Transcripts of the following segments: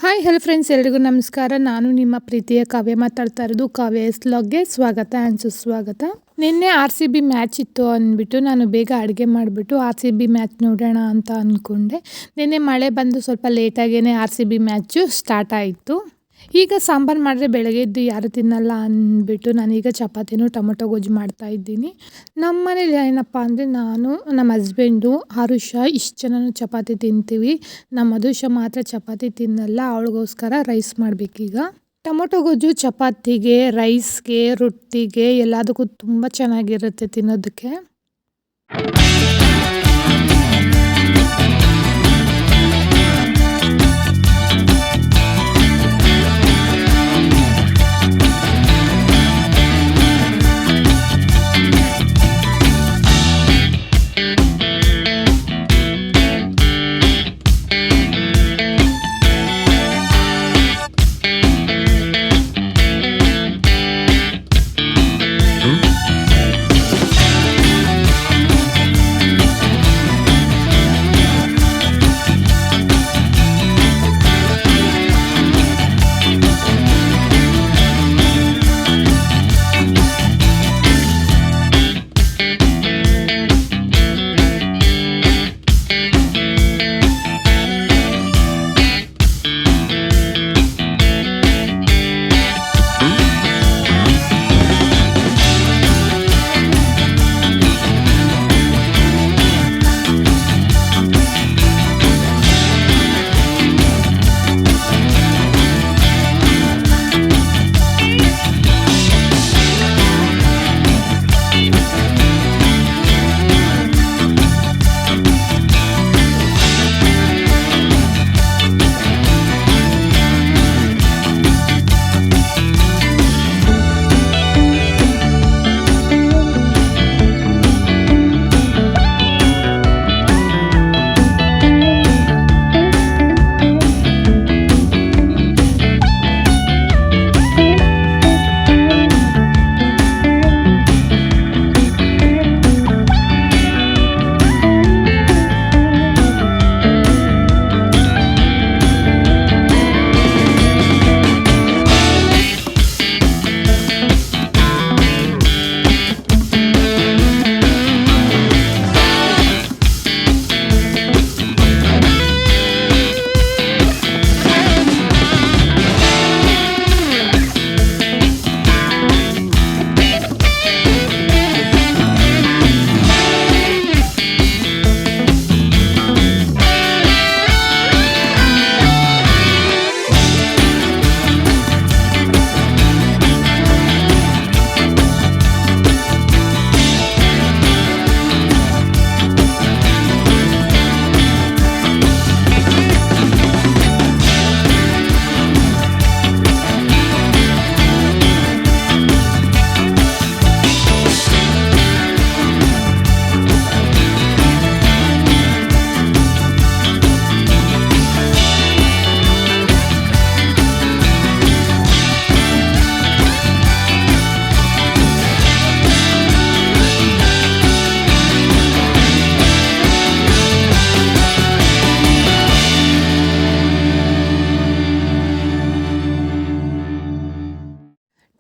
Hi hello friends, ಎಲ್ರಿಗೂ ನಮಸ್ಕಾರ. ನಾನು ನಿಮ್ಮ ಪ್ರೀತಿಯ ಕಾವ್ಯ ಮಾತಾಡ್ತಾ ಇರೋದು. ಕಾವ್ಯ ವ್ಲಾಗ್ಗೆ ಸ್ವಾಗತ ಆ್ಯಂಡ್ ಸುಸ್ವಾಗತ. ನಿನ್ನೆ RCB ಮ್ಯಾಚ್ ಇತ್ತು ಅಂದ್ಬಿಟ್ಟು ನಾನು ಬೇಗ ಅಡುಗೆ ಮಾಡಿಬಿಟ್ಟು RCB ಮ್ಯಾಚ್ ನೋಡೋಣ ಅಂತ ಅಂದ್ಕೊಂಡೆ. ನಿನ್ನೆ ಮಳೆ ಬಂದು ಸ್ವಲ್ಪ ಲೇಟಾಗೇ RCB ಮ್ಯಾಚು ಸ್ಟಾರ್ಟ್ ಆಯಿತು. ಈಗ ಸಾಂಬಾರು ಮಾಡಿದ್ರೆ ಬೆಳಗ್ಗೆ ಎದ್ದು ಯಾರು ತಿನ್ನಲ್ಲ ಅಂದ್ಬಿಟ್ಟು ನಾನೀಗ ಚಪಾತಿನೂ ಟೊಮೊಟೊ ಗೊಜ್ಜು ಮಾಡ್ತಾಯಿದ್ದೀನಿ. ನಮ್ಮ ಮನೇಲಿ ಏನಪ್ಪ ಅಂದರೆ ನಾನು, ನಮ್ಮ ಹಸ್ಬೆಂಡು, ಆರುಷ ಇಷ್ಟು ಜನನೂ ಚಪಾತಿ ತಿಂತೀವಿ. ನಮ್ಮ ಮಧುಷ ಮಾತ್ರ ಚಪಾತಿ ತಿನ್ನಲ್ಲ, ಅವಳಿಗೋಸ್ಕರ ರೈಸ್ ಮಾಡಬೇಕೀಗ. ಟೊಮೊಟೊ ಗೊಜ್ಜು ಚಪಾತಿಗೆ, ರೈಸ್ಗೆ, ರೊಟ್ಟಿಗೆ ಎಲ್ಲದಕ್ಕೂ ತುಂಬ ಚೆನ್ನಾಗಿರುತ್ತೆ ತಿನ್ನೋದಕ್ಕೆ.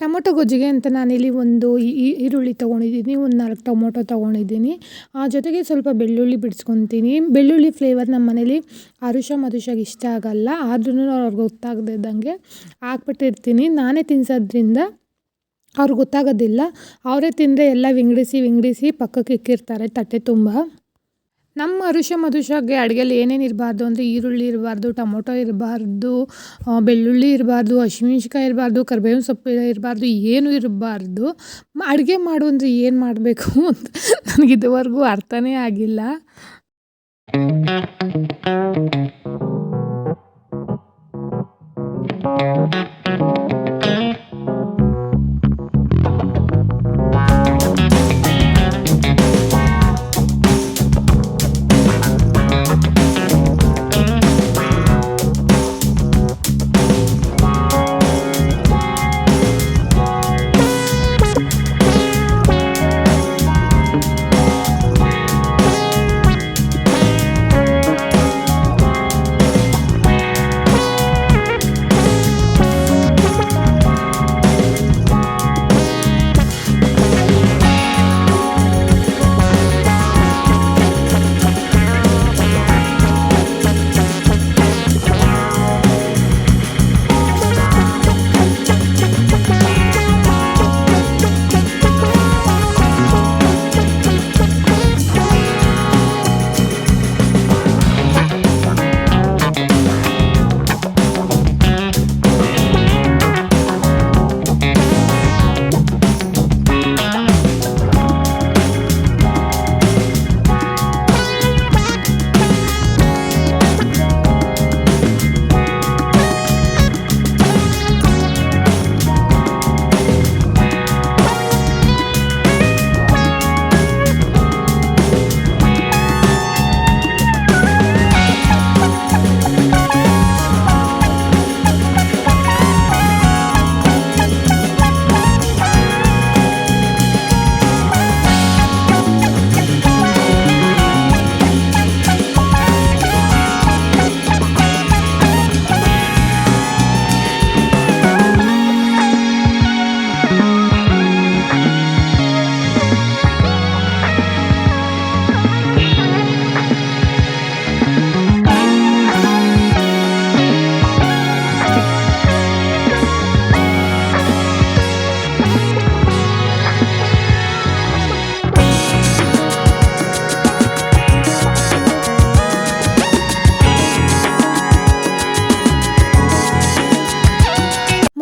ಟೊಮೊಟೊ ಗೊಜ್ಜಿಗೆ ಅಂತ ನಾನಿಲ್ಲಿ ಒಂದು ಈರುಳ್ಳಿ ತೊಗೊಂಡಿದ್ದೀನಿ, ಒಂದು 4 ಟೊಮೊಟೊ ತೊಗೊಂಡಿದ್ದೀನಿ. ಜೊತೆಗೆ ಸ್ವಲ್ಪ ಬೆಳ್ಳುಳ್ಳಿ ಬಿಡಿಸ್ಕೊತೀನಿ. ಬೆಳ್ಳುಳ್ಳಿ ಫ್ಲೇವರ್ ನಮ್ಮ ಮನೇಲಿ ಆರುಷ ಮಧುಷಗೆ ಇಷ್ಟ ಆಗಲ್ಲ, ಆದ್ರೂ ಅವ್ರಿಗೆ ಗೊತ್ತಾಗದಿದ್ದಂಗೆ ಹಾಕ್ಬಿಟ್ಟಿರ್ತೀನಿ. ನಾನೇ ತಿನ್ಸೋದ್ರಿಂದ ಅವ್ರಿಗೆ ಗೊತ್ತಾಗೋದಿಲ್ಲ. ಅವರೇ ತಿಂದರೆ ಎಲ್ಲ ವಿಂಗಡಿಸಿ ಪಕ್ಕಕ್ಕೆ ಇಕ್ಕಿರ್ತಾರೆ ತಟ್ಟೆ ತುಂಬ. ನಮ್ಮ ಆರುಷ ಮಧುಷಗೆ ಅಡುಗೆಯಲ್ಲಿ ಏನೇನು ಇರಬಾರ್ದು ಅಂದರೆ ಈರುಳ್ಳಿ ಇರಬಾರ್ದು, ಟೊಮೊಟೊ ಇರಬಾರ್ದು, ಬೆಳ್ಳುಳ್ಳಿ ಇರಬಾರ್ದು, ಹಸಿಮೆಣ್ಸಿನ್ಕಾಯಿ ಇರಬಾರ್ದು, ಕರಿಬೇವಿನ ಸೊಪ್ಪು ಇರಬಾರ್ದು, ಏನೂ ಇರಬಾರ್ದು. ಅಡುಗೆ ಮಾಡು ಅಂದರೆ ಏನು ಮಾಡಬೇಕು ಅಂತ ನನಗಿದುವರೆಗೂ ಅರ್ಥನೇ ಆಗಿಲ್ಲ.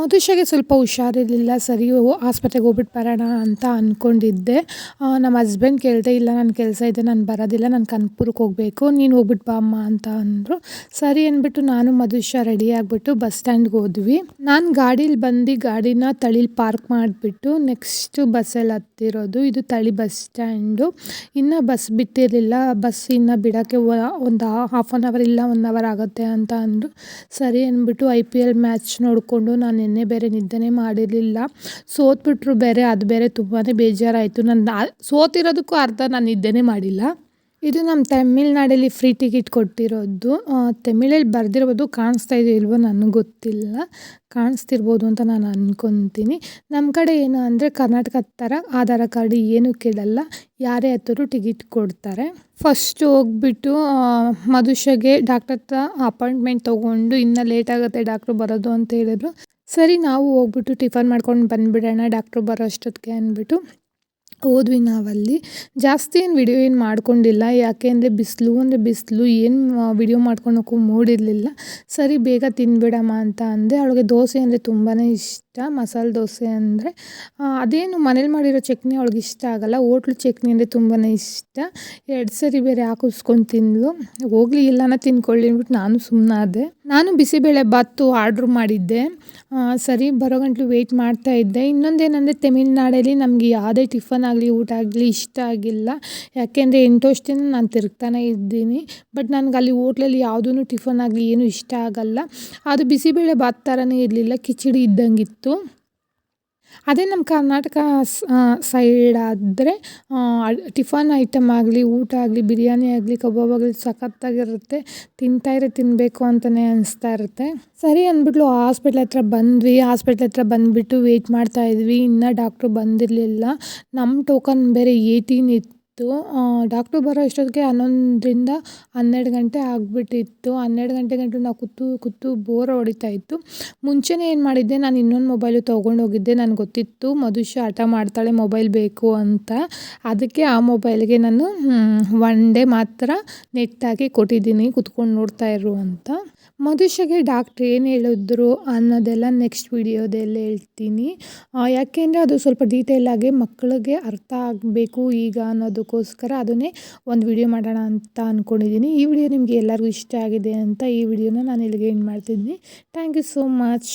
ಮಧುಷಗೆ ಸ್ವಲ್ಪ ಹುಷಾರಿರಲಿಲ್ಲ. ಸರಿ ಆಸ್ಪತ್ರೆಗೆ ಹೋಗ್ಬಿಟ್ಟು ಬರೋಣ ಅಂತ ಅಂದ್ಕೊಂಡಿದ್ದೆ. ನಮ್ಮ ಹಸ್ಬೆಂಡ್ ಕೇಳಿದೆ, ಇಲ್ಲ ನನ್ನ ಕೆಲಸ ಇದೆ, ನಾನು ಬರೋದಿಲ್ಲ, ನಾನು ಕನಕಪುರಕ್ಕೆ ಹೋಗಬೇಕು, ನೀನು ಹೋಗ್ಬಿಟ್ಟು ಬಾ ಅಮ್ಮ ಅಂತ ಅಂದರು. ಸರಿ ಅಂದ್ಬಿಟ್ಟು ನಾನು ಮಧುಷ ರೆಡಿ ಆಗಿಬಿಟ್ಟು ಬಸ್ ಸ್ಟ್ಯಾಂಡ್ಗೆ ಹೋದ್ವಿ. ನಾನು ಗಾಡೀಲಿ ಬಂದು ಗಾಡಿನ ತಳಿಲಿ ಪಾರ್ಕ್ ಮಾಡಿಬಿಟ್ಟು ನೆಕ್ಸ್ಟು ಬಸ್ಸಲ್ಲಿ ಹತ್ತಿರೋದು. ಇದು ತಳಿ ಬಸ್ ಸ್ಟ್ಯಾಂಡು. ಇನ್ನು ಬಸ್ ಬಿಟ್ಟಿರಲಿಲ್ಲ. ಬಸ್ ಇನ್ನು ಬಿಡೋಕ್ಕೆ ಒಂದು ಹಾಫ್ ಆನ್ ಅವರ್ ಇಲ್ಲ 1 ಅವರ್ ಆಗುತ್ತೆ ಅಂತ ಅಂದರು. ಸರಿ ಅಂದ್ಬಿಟ್ಟು IPL ಮ್ಯಾಚ್ ನೋಡಿಕೊಂಡು ನಾನು ನಿನ್ನೆ ಬೇರೆ ನಿದ್ದೆನೇ ಮಾಡಿರಲಿಲ್ಲ. ಸೋತ್ಬಿಟ್ರು ಬೇರೆ, ಅದು ಬೇರೆ ತುಂಬಾ ಬೇಜಾರಾಯಿತು. ನಾನು ಸೋತಿರೋದಕ್ಕೂ ಅರ್ಧ ನಾನು ನಿದ್ದೆನೇ ಮಾಡಿಲ್ಲ. ಇದು ನಮ್ಮ ತಮಿಳ್ನಾಡಲ್ಲಿ ಫ್ರೀ ಟಿಕೆಟ್ ಕೊಟ್ಟಿರೋದು. ತಮಿಳಲ್ಲಿ ಬರೆದಿರ್ಬೋದು, ಕಾಣಿಸ್ತಾ ಇದೆಯೋ ಇಲ್ವೋ ನನಗೆ ಗೊತ್ತಿಲ್ಲ. ಕಾಣಿಸ್ತಿರ್ಬೋದು ಅಂತ ನಾನು ಅಂದ್ಕೊತೀನಿ. ನಮ್ಮ ಕಡೆ ಏನು ಅಂದರೆ ಕರ್ನಾಟಕದ ಥರ ಆಧಾರ್ ಕಾರ್ಡ್ ಏನೂ ಕೇಳಲ್ಲ, ಯಾರೇ ಹತ್ತಿರೂ ಟಿಕೆಟ್ ಕೊಡ್ತಾರೆ. ಫಸ್ಟು ಹೋಗ್ಬಿಟ್ಟು ಮಧುಷಗೆ ಡಾಕ್ಟರ್ ಹತ್ರ ಅಪಾಯಿಂಟ್ಮೆಂಟ್ ತೊಗೊಂಡು ಇನ್ನೂ ಲೇಟ್ ಆಗುತ್ತೆ ಡಾಕ್ಟ್ರು ಬರೋದು ಅಂತ ಹೇಳಿದ್ರು. ಸರಿ ನಾವು ಹೋಗ್ಬಿಟ್ಟು ಟಿಫನ್ ಮಾಡ್ಕೊಂಡು ಬಂದುಬಿಡೋಣ ಡಾಕ್ಟ್ರು ಬರೋ ಅಷ್ಟೊತ್ತಿಗೆ ಅಂದ್ಬಿಟ್ಟು ಹೋದ್ವಿ. ನಾವಲ್ಲಿ ಜಾಸ್ತಿ ಏನು ವಿಡಿಯೋ ಏನು ಮಾಡ್ಕೊಂಡಿಲ್ಲ, ಯಾಕೆ ಅಂದರೆ ಬಿಸಿಲು ಏನು ವಿಡಿಯೋ ಮಾಡ್ಕೊಳಕ್ಕೂ ಮೂಡಿರಲಿಲ್ಲ. ಸರಿ ಬೇಗ ತಿಂದ್ಬಿಡಮ್ಮ ಅಂತ ಅಂದೆ. ಅವಳಿಗೆ ದೋಸೆ ಅಂದರೆ ತುಂಬಾ ಇಷ್ಟ, ಮಸಾಲೆ ದೋಸೆ ಅಂದರೆ. ಅದೇನು ಮನೇಲಿ ಮಾಡಿರೋ ಚಟ್ನಿ ಅವಳಿಗೆ ಇಷ್ಟ ಆಗಲ್ಲ, ಹೋಟ್ಲು ಚಟ್ನಿ ಅಂದರೆ ತುಂಬಾ ಇಷ್ಟ. 2 ಸರಿ ಬೇರೆ ಹಾಕಿಸ್ಕೊಂಡು ತಿಂದಳು. ಹೋಗಲಿ ಎಲ್ಲನ ತಿನ್ಕೊಳ್ಳಿ ಅಂದ್ಬಿಟ್ಟು ನಾನು ಸುಮ್ಮನಾದೆ. ನಾನು ಬಿಸಿಬೇಳೆ ಬಾತು ಆರ್ಡ್ರ್ ಮಾಡಿದ್ದೆ. ಸರಿ ಬರೋ ಗಂಟಲು ವೆಯ್ಟ್ ಮಾಡ್ತಾಯಿದ್ದೆ. ಇನ್ನೊಂದೇನೆಂದರೆ ತಮಿಳ್ನಾಡಲ್ಲಿ ನಮಗೆ ಯಾವುದೇ ಟಿಫನ್ ಆಗಲಿ ಊಟ ಆಗಲಿ ಇಷ್ಟ ಆಗಿಲ್ಲ. ಯಾಕೆಂದರೆ 8 ವರ್ಷದಿಂದ ನಾನು ತಿರುಗ್ತಾನೆ ಇದ್ದೀನಿ. ಬಟ್ ನನಗೆ ಅಲ್ಲಿ ಹೋಟ್ಲಲ್ಲಿ ಯಾವುದೂ ಟಿಫನ್ ಆಗಲಿ ಏನೂ ಇಷ್ಟ ಆಗಲ್ಲ. ಅದು ಬಿಸಿಬೇಳೆ ಬಾತ್ ಥರನೇ ಇರಲಿಲ್ಲ, ಕಿಚಡಿ ಇದ್ದಂಗಿತ್ತು. ಅದೇ ನಮ್ಮ ಕರ್ನಾಟಕ ಸೈಡ್ ಆದರೆ ಟಿಫನ್ ಐಟಮ್ ಆಗಲಿ ಊಟ ಆಗಲಿ ಬಿರಿಯಾನಿ ಆಗಲಿ ಕಬಾಬ್ ಆಗಲಿ ಸಖತ್ತಾಗಿರುತ್ತೆ. ತಿನ್ನಬೇಕು ಅಂತಲೇ ಅನಿಸ್ತಾ ಇರುತ್ತೆ. ಸರಿ ಅಂದ್ಬಿಟ್ಟು ಹಾಸ್ಪಿಟ್ಲ್ ಹತ್ರ ಬಂದ್ವಿ. ಹಾಸ್ಪಿಟ್ಲ್ ಹತ್ರ ಬಂದುಬಿಟ್ಟು ವೆಯ್ಟ್ ಮಾಡ್ತಾಯಿದ್ವಿ. ಇನ್ನೂ ಡಾಕ್ಟ್ರು ಬಂದಿರಲಿಲ್ಲ. ನಮ್ಮ ಟೋಕನ್ ಬೇರೆ 18 ಇತ್ತು. ಡಾಕ್ಟ್ರು ಬರೋ ಅಷ್ಟೊತ್ತಿಗೆ 11ರಿಂದ 12 ಗಂಟೆ ಆಗಿಬಿಟ್ಟಿತ್ತು. 12 ಗಂಟೆ ಗಂಟಲು ನಾವು ಕೂತು ಬೋರ್ ಹೊಡಿತಾ ಇತ್ತು. ಮುಂಚೆನೇ ಏನು ಮಾಡಿದ್ದೆ, ನಾನು ಇನ್ನೊಂದು ಮೊಬೈಲು ತೊಗೊಂಡೋಗಿದ್ದೆ. ನನಗೆ ಗೊತ್ತಿತ್ತು ಮಧುಷ ಹಠ ಮಾಡ್ತಾಳೆ ಮೊಬೈಲ್ ಬೇಕು ಅಂತ. ಅದಕ್ಕೆ ಆ ಮೊಬೈಲ್ಗೆ ನಾನು 1 ಡೇ ಮಾತ್ರ ನೆಟ್ ಹಾಕಿ ಕೊಟ್ಟಿದ್ದೀನಿ, ಕುತ್ಕೊಂಡು ನೋಡ್ತಾ ಇರು ಅಂತ. ಮಧುಷಗೆ ಡಾಕ್ಟ್ರು ಏನು ಹೇಳಿದ್ರು ಅನ್ನೋದೆಲ್ಲ ನೆಕ್ಸ್ಟ್ ವಿಡಿಯೋದಲ್ಲಿ ಹೇಳ್ತೀನಿ. ಯಾಕೆಂದರೆ ಅದು ಸ್ವಲ್ಪ ಡೀಟೇಲಾಗಿ ಮಕ್ಕಳಿಗೆ ಅರ್ಥ ಆಗಬೇಕು ಈಗ ಅನ್ನೋದಕ್ಕೋಸ್ಕರ ಅದನ್ನೇ ಒಂದು ವಿಡಿಯೋ ಮಾಡೋಣ ಅಂತ ಅಂದ್ಕೊಂಡಿದ್ದೀನಿ. ಈ ವಿಡಿಯೋ ನಿಮಗೆ ಎಲ್ಲರಿಗೂ ಇಷ್ಟ ಆಗಿದೆ ಅಂತ ಈ ವಿಡಿಯೋನ ನಾನು ಇಲ್ಲಿಗೆ ಎಂಡ್ ಮಾಡ್ತಿದ್ದೀನಿ. Thank you so much.